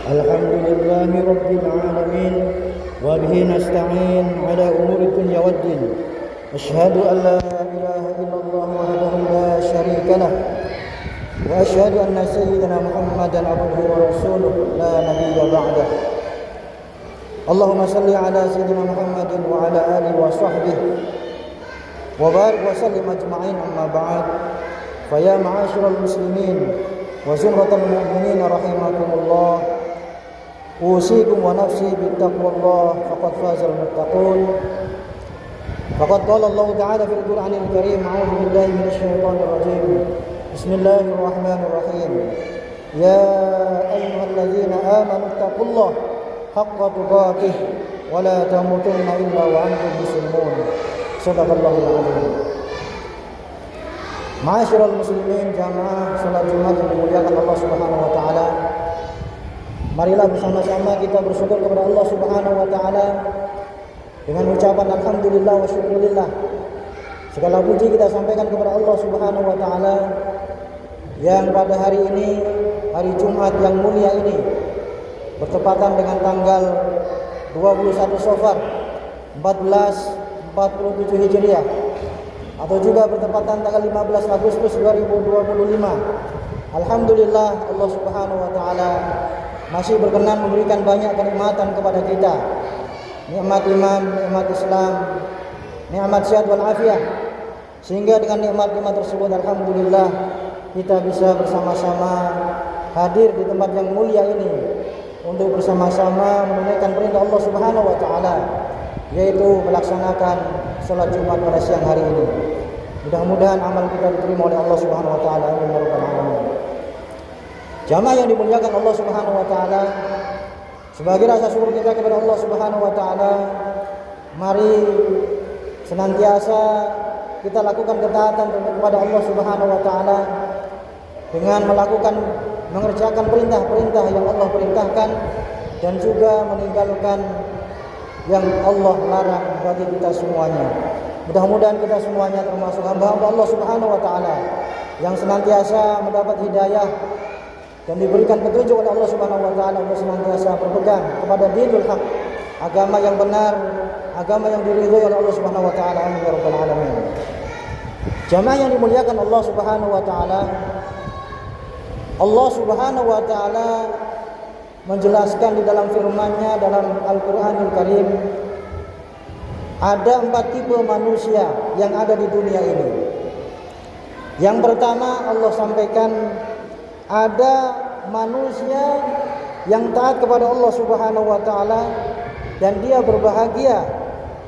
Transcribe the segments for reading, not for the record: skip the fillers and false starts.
الحمد لله رب العالمين وبه نستعين على أمور الدنيا والدين. أشهد أن لا إله إلا الله وحده لا شريك له وأشهد أن سيدنا محمدا عبده ورسوله لا نبي بعده. اللهم صل على سيدنا محمد وعلى آله وصحبه وبارك وسلم أجمعين. أما بعد، فيا معاشر المسلمين وزمرة المؤمنين رحمكم الله، أوصيكم ونفسي بتقوى الله فقد فاز المتقون. فقد قال الله تعالى في القرآن الكريم: أعوذ بالله من الشيطان الرجيم، بسم الله الرحمن الرحيم. يا أيها الذين آمنوا اتقوا الله حق تقاته ولا تموتن إلا وأنتم مسلمون. صدق الله العظيم. Ma'asyiral muslimin, jamaah salat Jumat yang dimuliakan Allah Subhanahu wa taala. Marilah bersama-sama kita bersyukur kepada Allah Subhanahu wa taala dengan ucapan alhamdulillah wa syukurillah. Segala puji kita sampaikan kepada Allah Subhanahu wa taala yang pada hari ini, hari Jumat yang mulia ini, bertepatan dengan tanggal 21 Safar 1447 Hijriah, atau juga bertepatan tanggal 15 Agustus 2025. Alhamdulillah, Allah Subhanahu wa taala masih berkenan memberikan banyak kenikmatan kepada kita. Nikmat iman, nikmat Islam, nikmat sehat wal afiah. Sehingga dengan nikmat-nikmat tersebut, alhamdulillah, kita bisa bersama-sama hadir di tempat yang mulia ini untuk bersama-sama menunaikan perintah Allah Subhanahu wa taala, yaitu melaksanakan salat Jumat pada siang hari ini. Mudah-mudahan amal kita diterima oleh Allah Subhanahu wa taala. Amin ya rabbal alamin. Jamaah yang dimuliakan Allah Subhanahu wa taala, sebagai rasa syukur kita kepada Allah Subhanahu wa taala, mari senantiasa kita lakukan ketaatan kepada Allah Subhanahu wa taala dengan mengerjakan perintah-perintah yang Allah perintahkan dan juga meninggalkan yang Allah larang bagi kita semuanya. Mudah-mudahan kita semuanya termasuk hamba-hamba Allah Subhanahu wa taala yang senantiasa mendapat hidayah dan diberikan petunjuk oleh Allah Subhanahu wa taala untuk senantiasa berpegang kepada dinul haq, agama yang benar, agama yang diridhoi oleh Allah Subhanahu wa taala. Amin ya rabbal alamin. Jamaah yang dimuliakan Allah Subhanahu wa taala, Allah Subhanahu wa taala menjelaskan di dalam firman-Nya dalam Al-Qur'anul Karim, ada 4 tipe manusia yang ada di dunia ini. Yang pertama, Allah sampaikan ada manusia yang taat kepada Allah Subhanahu wa taala dan dia berbahagia,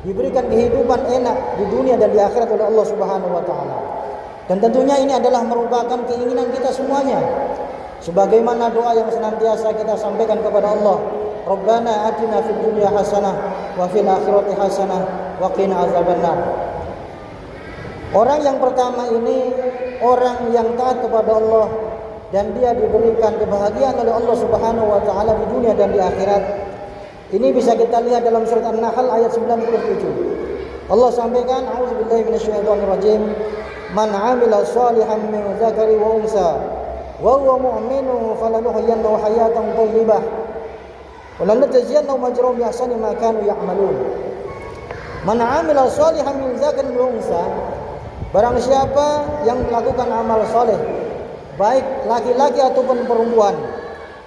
diberikan kehidupan enak di dunia dan di akhirat oleh Allah Subhanahu wa taala. Dan tentunya ini adalah merupakan keinginan kita semuanya. Sebagaimana doa yang senantiasa kita sampaikan kepada Allah, Rabbana atina fid dunya hasanah wa fil akhirati hasanah wa qina azabannar. Orang yang pertama ini orang yang taat kepada Allah dan dia diberikan kebahagiaan oleh Allah Subhanahu wa taala di dunia dan di akhirat. Ini bisa kita lihat dalam surat An-Nahl ayat 97. Allah sampaikan, a'udzubillahi minasyaitonir rajim, man 'amila shalihan min dzakari wa unsa wa huwa mu'minun falanuhyiyannahu hayatan thayyibah wa lanajziyannahum ajrahum bi ahsani ma kanu ya'malun. Man 'amila shalihan min dzakarin wa unsa, barang siapa yang melakukan amal saleh, baik laki-laki ataupun perempuan,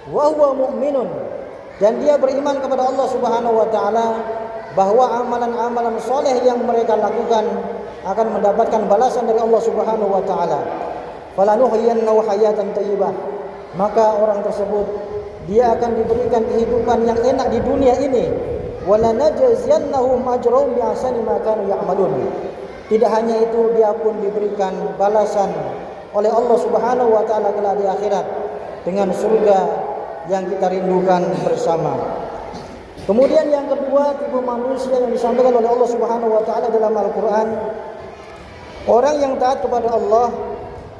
wa huwa mu'minun, dan dia beriman kepada Allah Subhanahu wa taala bahwa amalan-amalan saleh yang mereka lakukan akan mendapatkan balasan dari Allah Subhanahu wa taala. Falanuhyiyannahu hayatan thayyibah, maka orang tersebut dia akan diberikan kehidupan yang enak di dunia ini. Walanajziyannahum ajrahum bi ahsani ma kanu ya'malun. Tidak hanya itu, dia pun diberikan balasan oleh Allah Subhanahu wa taala kelak di akhirat dengan surga yang kita rindukan bersama. Kemudian yang kedua, tipe manusia yang disampaikan oleh Allah Subhanahu wa taala dalam Al-Qur'an, orang yang taat kepada Allah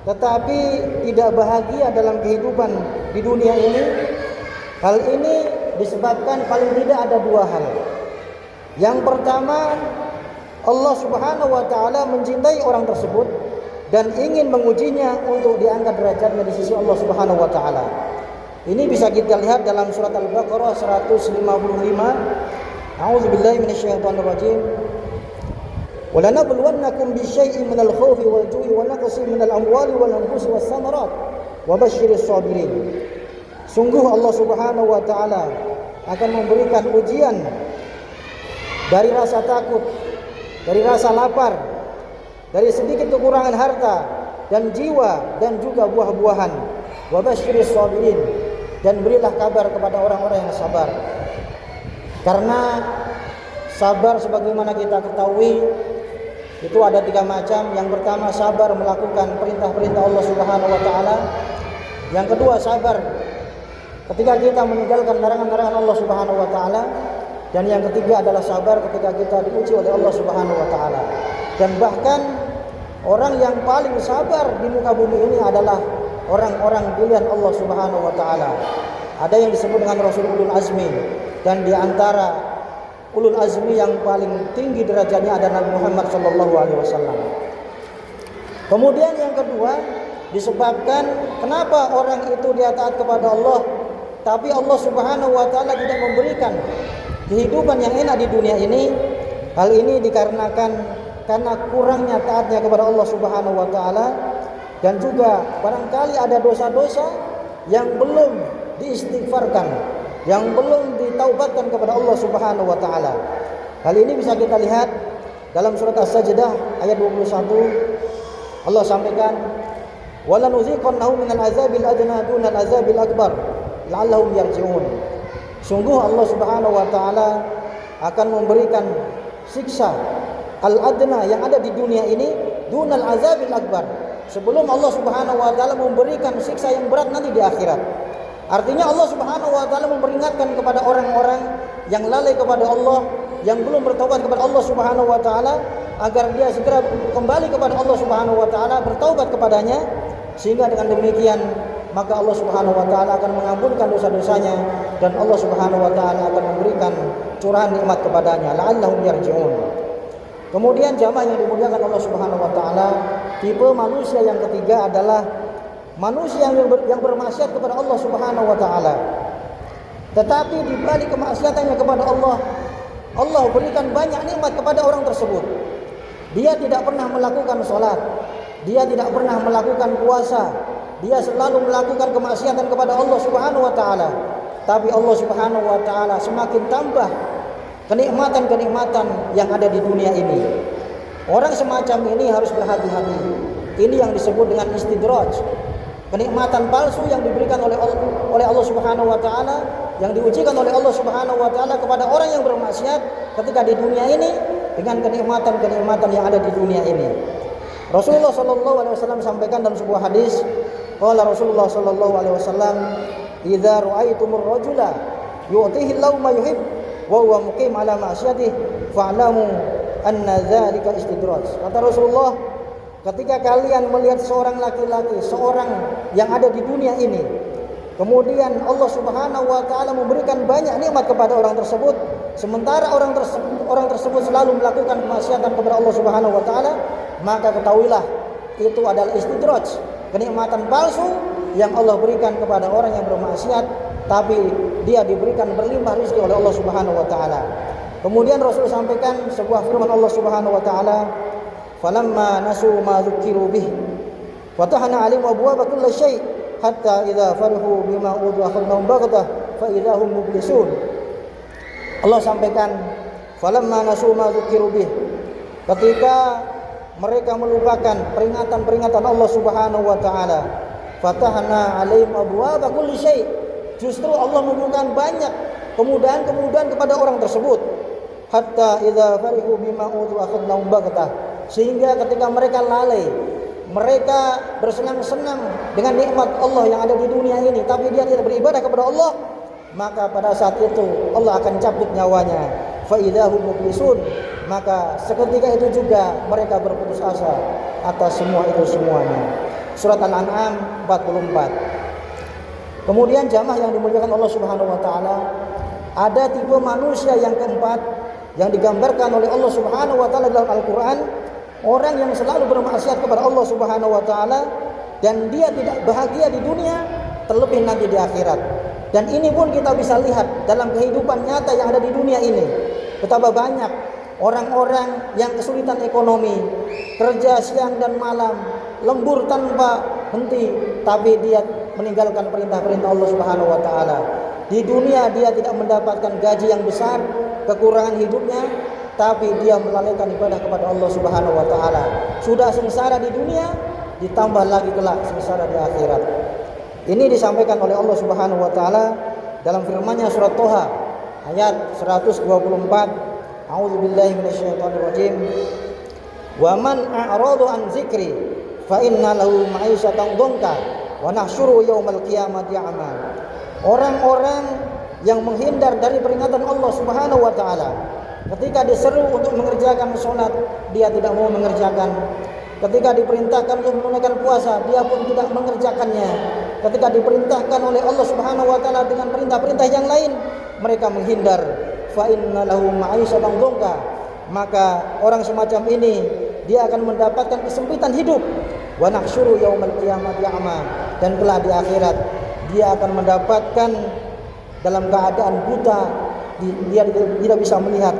tetapi tidak bahagia dalam kehidupan di dunia ini. Hal ini disebabkan paling tidak ada 2 hal. Yang pertama, Allah Subhanahu wa taala mencintai orang tersebut dan ingin mengujinya untuk diangkat derajatnya di sisi Allah Subhanahu wa taala. Ini bisa kita lihat dalam surat Al-Baqarah 155. A'udzubillahi minasyaitonirrajim. Wa lanabluwannakum bisyai'in minal khaufi wal ju'i wa naqsin minal amwali wal anfusi was samarat wa basyiris sabirin. Sungguh Allah Subhanahu wa taala akan memberikan ujian dari rasa takut, dari rasa lapar, dari sedikit kekurangan harta dan jiwa dan juga buah-buahan. Wa basyiris sabirin, dan berilah kabar kepada orang-orang yang sabar. Karena sabar sebagaimana kita ketahui itu ada 3 macam. Yang pertama, sabar melakukan perintah-perintah Allah Subhanahu wa taala. Yang kedua, sabar ketika kita meninggalkan larangan-larangan Allah Subhanahu wa taala. Dan yang ketiga adalah sabar ketika kita diuji oleh Allah Subhanahu wa taala. Dan bahkan orang yang paling sabar di muka bumi ini adalah orang-orang pilihan Allah Subhanahu wa taala. Ada yang disebut dengan Rasul Ulul Azmi, dan di antara Ulul Azmi yang paling tinggi derajatnya adalah Nabi Muhammad sallallahu alaihi wasallam. Kemudian yang kedua, disebabkan kenapa orang itu dia taat kepada Allah, tapi Allah Subhanahu wa taala tidak memberikan kehidupan yang enak di dunia ini. Hal ini dikarenakan karena kurangnya taatnya kepada Allah Subhanahu wa taala, dan juga barangkali ada dosa-dosa yang belum diistighfarkan, yang belum ditaubatkan kepada Allah Subhanahu wa taala. Hal ini bisa kita lihat dalam surat As-Sajdah ayat 21. Allah sampaikan, "Wala nuziqannahum minal azabil adna dunal azabil akbar la'allahum yarji'un." Sungguh Allah Subhanahu wa taala akan memberikan siksa al-adna yang ada di dunia ini dunal azabil akbar, sebelum Allah Subhanahu wa taala memberikan siksa yang berat nanti di akhirat. Artinya Allah Subhanahu wa taala memperingatkan kepada orang-orang yang lalai kepada Allah, yang belum bertaubat kepada Allah Subhanahu wa taala, agar dia segera kembali kepada Allah Subhanahu wa taala, bertaubat kepadanya, sehingga dengan demikian maka Allah Subhanahu wa taala akan mengampunkan dosa-dosanya, dan Allah Subhanahu wa taala akan memberikan curahan nikmat kepadanya, la'allahum yarji'un. Kemudian jamaah yang dimuliakan Allah Subhanahu wa taala, tipe manusia yang ketiga adalah manusia yang bermaksiat kepada Allah Subhanahu wa taala. Tetapi di balik kemaksiatannya kepada Allah, Allah berikan banyak nikmat kepada orang tersebut. Dia tidak pernah melakukan salat, dia tidak pernah melakukan puasa, dia selalu melakukan kemaksiatan kepada Allah Subhanahu wa taala. Tapi Allah Subhanahu wa taala semakin tambah kenikmatan-kenikmatan yang ada di dunia ini. Orang semacam ini harus berhati-hati. Ini yang disebut dengan istidraj. Kenikmatan palsu yang diberikan oleh Allah Subhanahu wa taala, yang diujikan oleh Allah Subhanahu wa taala kepada orang yang bermaksiat ketika di dunia ini dengan kenikmatan-kenikmatan yang ada di dunia ini. Rasulullah sallallahu alaihi wasallam sampaikan dalam sebuah hadis, qala Rasulullah sallallahu alaihi wasallam, "Idza ra'aitumur rajula yu'tihi Allahu ma yuhib wa huwa muqim ala ma'siyatihi fa'lamu anna dzalika istidraj." Kata Rasulullah, ketika kalian melihat seorang laki-laki, seorang yang ada di dunia ini, kemudian Allah Subhanahu wa taala memberikan banyak nikmat kepada orang tersebut, sementara orang tersebut selalu melakukan kemaksiatan kepada Allah Subhanahu wa taala, maka ketahuilah itu adalah istidraj, kenikmatan palsu yang Allah berikan kepada orang yang bermaksiat, tapi dia diberikan berlimpah rezeki oleh Allah Subhanahu wa taala. Kemudian Rasul sampaikan sebuah firman Allah Subhanahu wa taala, "Falamma nasu ma dzukiru bih fatahna 'alaihim abwaaba kulli syai' hatta idza farihu bima utu akhadnahum baghtah fa idza hum mublisun." Allah sampaikan, "Falamma nasu ma dzukiru bih." Ketika mereka melupakan peringatan-peringatan Allah Subhanahu wa taala, fatahna 'alaihim abwaaba kulli syai'. Justru Allah membukakan banyak kemudahan-kemudahan kepada orang tersebut. Hatta idza farihu bima utu akhadnahum baghtah, sehingga ketika mereka lalai, mereka bersenang-senang dengan nikmat Allah yang ada di dunia ini, tapi dia tidak beribadah kepada Allah, maka pada saat itu Allah akan cabut nyawanya. Fa idzahum mublisun, maka seketika itu juga mereka berputus asa atas semua itu semuanya. Surat Al-An'am 44. Kemudian jamaah yang dimuliakan Allah Subhanahu wa taala, ada tipe manusia yang keempat yang digambarkan oleh Allah Subhanahu wa taala dalam Al-Qur'an, orang yang selalu bermaksiat kepada Allah Subhanahu wa taala dan dia tidak bahagia di dunia, terlebih nanti di akhirat. Dan ini pun kita bisa lihat dalam kehidupan nyata yang ada di dunia ini. Betapa banyak orang-orang yang kesulitan ekonomi, kerja siang dan malam, lembur tanpa henti, tapi dia meninggalkan perintah-perintah Allah Subhanahu wa taala. Di dunia dia tidak mendapatkan gaji yang besar, kekurangan hidupnya, tapi dia melalaikan ibadah kepada Allah Subhanahu wa taala. Sudah sengsara di dunia, ditambah lagi kelak sengsara di akhirat. Ini disampaikan oleh Allah Subhanahu wa taala dalam firman-Nya surat Thaha ayat 124. A'udzubillahi minasyaitonir rajim. Wa man a'rada an dzikri fa inna lahu ma'isyatan dhanka wa nahsyuru yaumal qiyamati a'ma. Orang-orang yang menghindar dari peringatan Allah Subhanahu wa taala, ketika diseru untuk mengerjakan salat, dia tidak mau mengerjakan. Ketika diperintahkan untuk menunaikan puasa, dia pun tidak mengerjakannya. Ketika diperintahkan oleh Allah Subhanahu wa taala dengan perintah-perintah yang lain, mereka menghindar. Fa inna lahu ma'isyatan dhanka. Maka orang semacam ini dia akan mendapatkan kesempitan hidup. Wa nahsyuru yaumal qiyamati a'ma. Dan kelak di akhirat dia akan mendapatkan dalam keadaan buta, dia tidak bisa melihat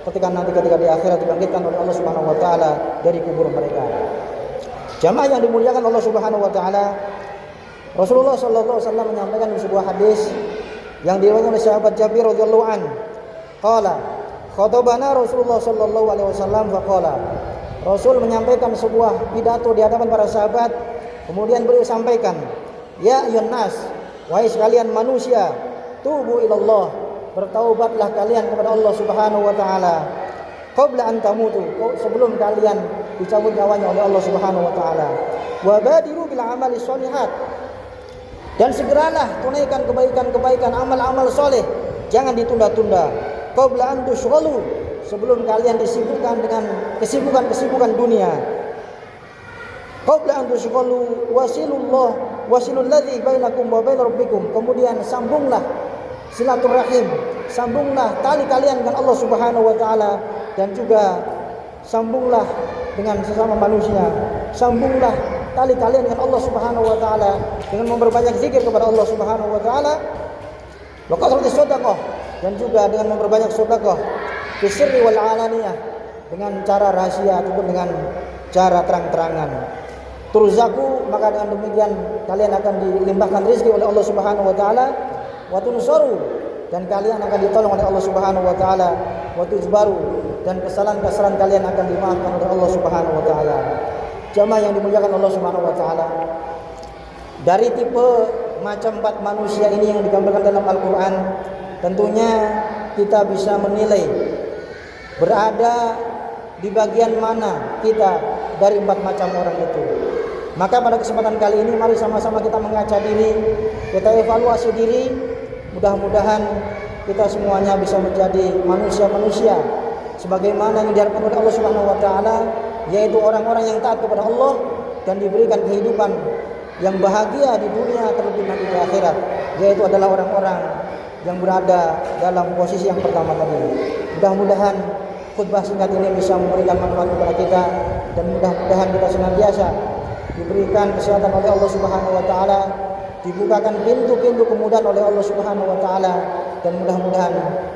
ketika di akhirat dibangkitkan oleh Allah Subhanahu wa taala dari kubur mereka. Jamaah yang dimuliakan Allah Subhanahu wa taala, Rasulullah sallallahu alaihi wasallam menyampaikan di sebuah hadis yang diriwayatkan oleh sahabat Jabir radhiyallahu an. Qala khatabana Rasulullah sallallahu alaihi wasallam faqala. Rasul menyampaikan sebuah pidato di hadapan para sahabat, kemudian beliau sampaikan, "Ya ayyuhan nas, wahai sekalian manusia, tubu ilallah, bertaubatlah kalian kepada Allah Subhanahu wa taala. Qabla an tamutu, sebelum kalian dicabut nyawanya oleh Allah Subhanahu wa taala. Wa badiru bil amali sholihat, dan segeralah tunaikan kebaikan-kebaikan, amal-amal soleh, jangan ditunda-tunda. Qabla an tushghalu, sebelum kalian disibukkan dengan kesibukan-kesibukan dunia. Qabla an tushghalu wasilul ladzi bainakum wa bain rabbikum, kemudian sambunglah silaturahim, sambunglah tali kalian dengan Allah Subhanahu wa taala, dan juga sambunglah dengan sesama manusia, sambunglah tali kalian dengan Allah Subhanahu wa taala dengan memperbanyak zikir kepada Allah Subhanahu wa taala, wa qadrus shadaqah, dan juga dengan memperbanyak sedekah, fisirri wal alaniyah, dengan cara rahasia ataupun dengan cara terang-terangan. Turzaku, maka dengan demikian kalian akan dilimpahkan rezeki oleh Allah Subhanahu wa taala. Wa tunsaru, dan kalian akan ditolong oleh Allah Subhanahu wa taala. Wa tujbaru, dan kesalahan-kesalahan kalian akan dimaafkan oleh Allah Subhanahu wa taala. Jamaah yang dimuliakan Allah Subhanahu wa taala, dari tipe macam 4 manusia ini yang digambarkan dalam Al-Qur'an, tentunya kita bisa menilai berada di bagian mana kita dari 4 macam orang itu. Maka pada kesempatan kali ini mari sama-sama kita mengaca diri, kita evaluasi diri. Mudah-mudahan kita semuanya bisa menjadi manusia-manusia sebagaimana yang diharapkan oleh Allah Subhanahu wa taala, yaitu orang-orang yang taat kepada Allah dan diberikan kehidupan yang bahagia di dunia terlebih nanti di akhirat, yaitu adalah orang-orang yang berada dalam posisi yang pertama tadi. Mudah-mudahan khutbah singkat ini bisa memberikan manfaat kepada kita, dan mudah-mudahan kita senantiasa diberikan kesehatan oleh Allah Subhanahu wa taala, dibukakan pintu-pintu kemudahan oleh Allah Subhanahu wa taala, dan mudah-mudahan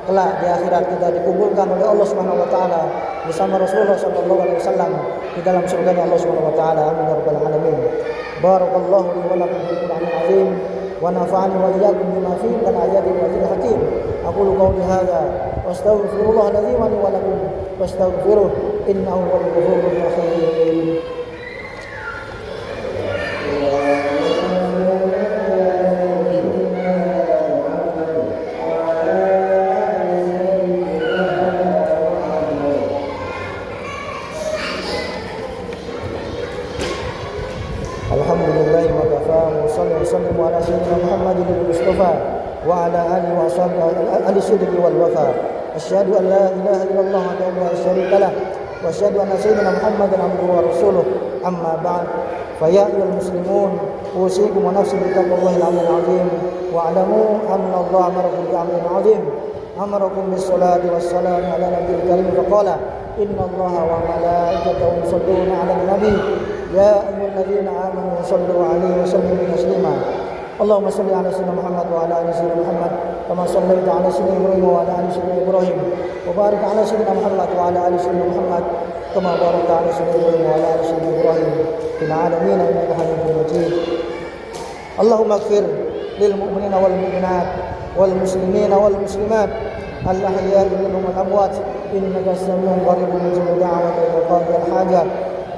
kelak di akhirat kita dikumpulkan oleh Allah Subhanahu wa taala bersama Rasulullah sallallahu alaihi wasallam di dalam surga Allah Subhanahu wa taala. Amin ya rabbal alamin. Barakallahu li wa lakum fil Qur'anil azim wa nafa'ani wa iyyakum bima fihi min ayatin wa dhikril hakim. Aqulu qawli hadza wa astaghfirullah alazim li wa lakum wastaghfiruh innahu huwal ghafurur rahim. Alhamdulillah wa kafa wa sallallahu ala sayyidina Muhammadin al-Mustafa wa ala alihi wa sahbihi al-sidqi wal wafa. Asyhadu an la ilaha illallah wahdahu la syarika lah wa asyhadu anna sayyidina Muhammadan abduhu wa rasuluh. Amma ba'd. Fa ya ayyuhal muslimun, usikum wa nafsi bi taqwallahil 'azim wa a'lamu anna Allah amarakum bi amrin 'azim. Amarakum bis salati was salam ala nabiyil karim fa qala inna Allaha wa malaikatahu yusholluna 'alan nabi ya ayyuhalladzina amanu shallu 'alaihi wa sallimu taslima. اللهم صل على سيدنا محمد وعلى ال سيدنا محمد كما صليت على سيدنا ابراهيم وعلى ال سيدنا ابراهيم وبارك على سيدنا محمد وعلى ال سيدنا محمد كما باركت على سيدنا ابراهيم وعلى ال سيدنا ابراهيم في العالمين انك حميد مجيد. اللهم اغفر للمؤمنين والمؤمنات والمسلمين والمسلمات الأحياء منهم والأموات إنك سميع قريب مجيب دعوة وقاضي الحاجات.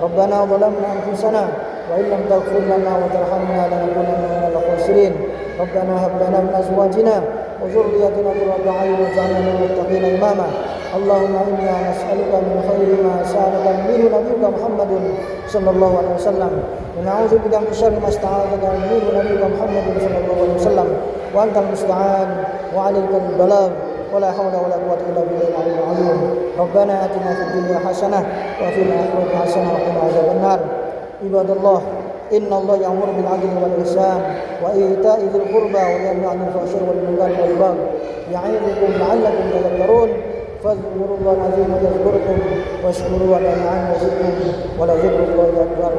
ربنا ظلمنا أنفسنا وإن لم تغفر لنا وترحمنا لنكونن من الخاسرين. ربنا هب لنا من أزواجنا وذريتنا قرة أعين واجعلنا للمتقين إماما. اللهم إنا نسألك من خير ما سألك منه نبيك محمد صلى الله عليه وسلم ونعوذ بك من شر ما استعاذك منه نبيك محمد صلى الله عليه وسلم وأنت المستعان وعليك البلاغ ولا حول ولا قوة إلا بالله العلي العظيم. ربنا آتنا في الدنيا حسنة وفي الآخرة حسنة وقنا عذاب النار. عباد الله إن الله يأمر بالعدل والإحسان وإيتاء ذي القربى وينهى عن الفحشاء والمنكر والبغي يعظكم لعلكم تذكرون. فاذكروا الله العظيم يذكركم واشكروا على نعمه يزدكم ولذكر الله أكبر.